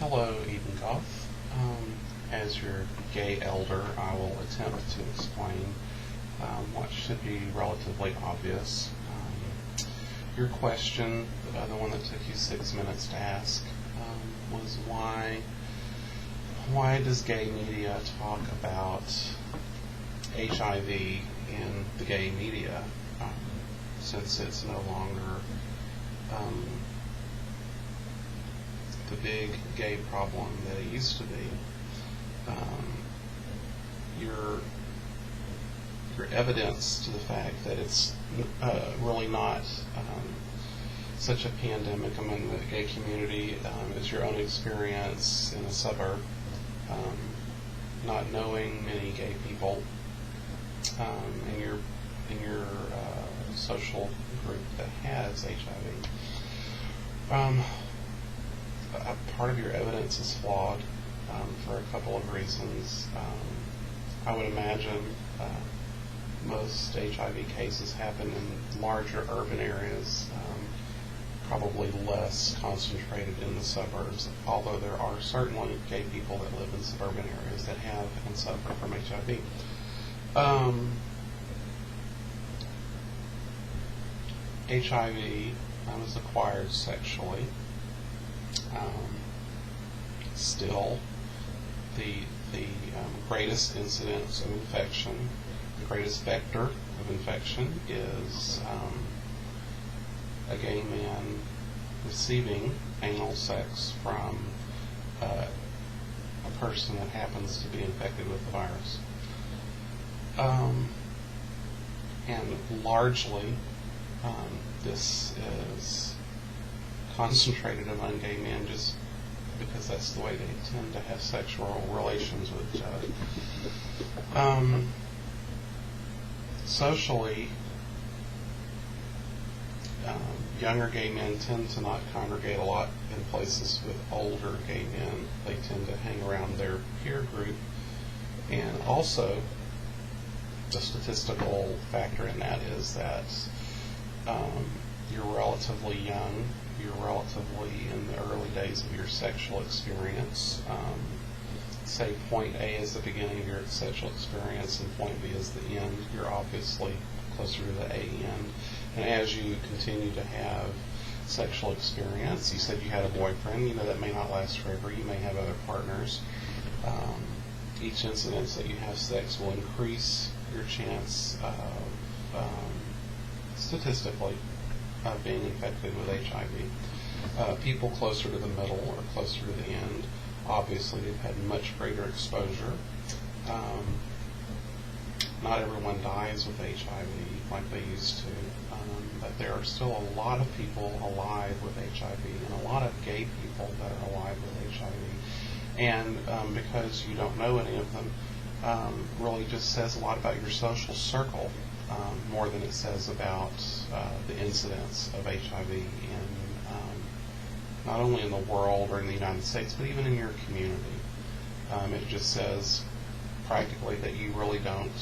Hello, Eden Goth. As your gay elder, I will attempt to explain what should be relatively obvious. Your question, the one that took you 6 minutes to ask, was why does gay media talk about HIV in the gay media, since it's no longer the big gay problem that it used to be. Your evidence to the fact that it's really not such a pandemic among the gay community is your own experience in a suburb, not knowing many gay people in your social group that has HIV. Part of your evidence is flawed for a couple of reasons. I would imagine most HIV cases happen in larger urban areas, probably less concentrated in the suburbs, although there are certainly gay people that live in suburban areas that have and suffer from HIV. HIV is acquired sexually. Still, the greatest incidence of infection, the greatest vector of infection is a gay man receiving anal sex from a person that happens to be infected with the virus. And largely, this is concentrated among gay men just because that's the way they tend to have sexual relations with each other. Socially, younger gay men tend to not congregate a lot in places with older gay men. They tend to hang around their peer group. And also, the statistical factor in that is that you're relatively young. You're relatively in the early days of your sexual experience. Say point A is the beginning of your sexual experience and point B is the end. You're obviously closer to the A end. And as you continue to have sexual experience, you said you had a boyfriend, that may not last forever. You may have other partners. Each incidence that you have sex will increase your chance of, statistically, being infected with HIV. People closer to the middle or closer to the end, obviously they've had much greater exposure. Not everyone dies with HIV like they used to, but there are still a lot of people alive with HIV and a lot of gay people that are alive with HIV. And because you don't know any of them, really just says a lot about your social circle, more than it says about the incidence of HIV in not only in the world or in the United States, but even in your community. It just says practically that you really don't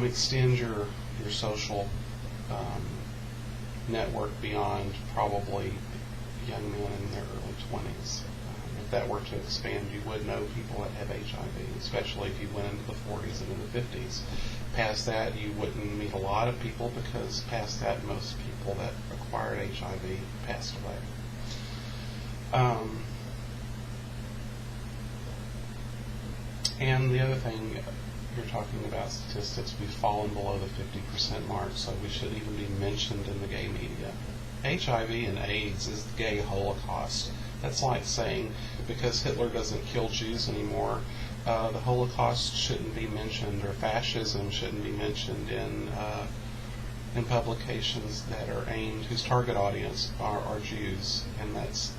extend your social network beyond probably young men in their early 20s. If that were to expand, you would know people that have HIV, especially if you went into the 40s and in the 50s. Past that, you wouldn't meet a lot of people because past that, most people that acquired HIV passed away. And the other thing, you're talking about statistics, we've fallen below the 50% mark, so we shouldn't even be mentioned in the gay media. HIV and AIDS is the gay Holocaust. That's like saying, because Hitler doesn't kill Jews anymore, the Holocaust shouldn't be mentioned, or fascism shouldn't be mentioned in publications that are aimed, whose target audience are Jews. And that's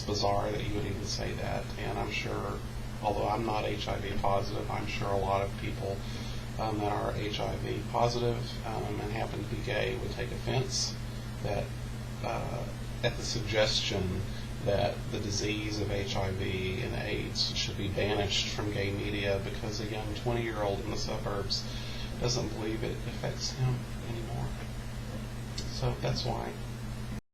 bizarre that you would even say that. And I'm sure, although I'm not HIV positive, I'm sure a lot of people that are HIV positive and happen to be gay would take offense that at the suggestion that the disease of HIV and AIDS should be banished from gay media because a young 20-year-old in the suburbs doesn't believe it affects him anymore. So that's why.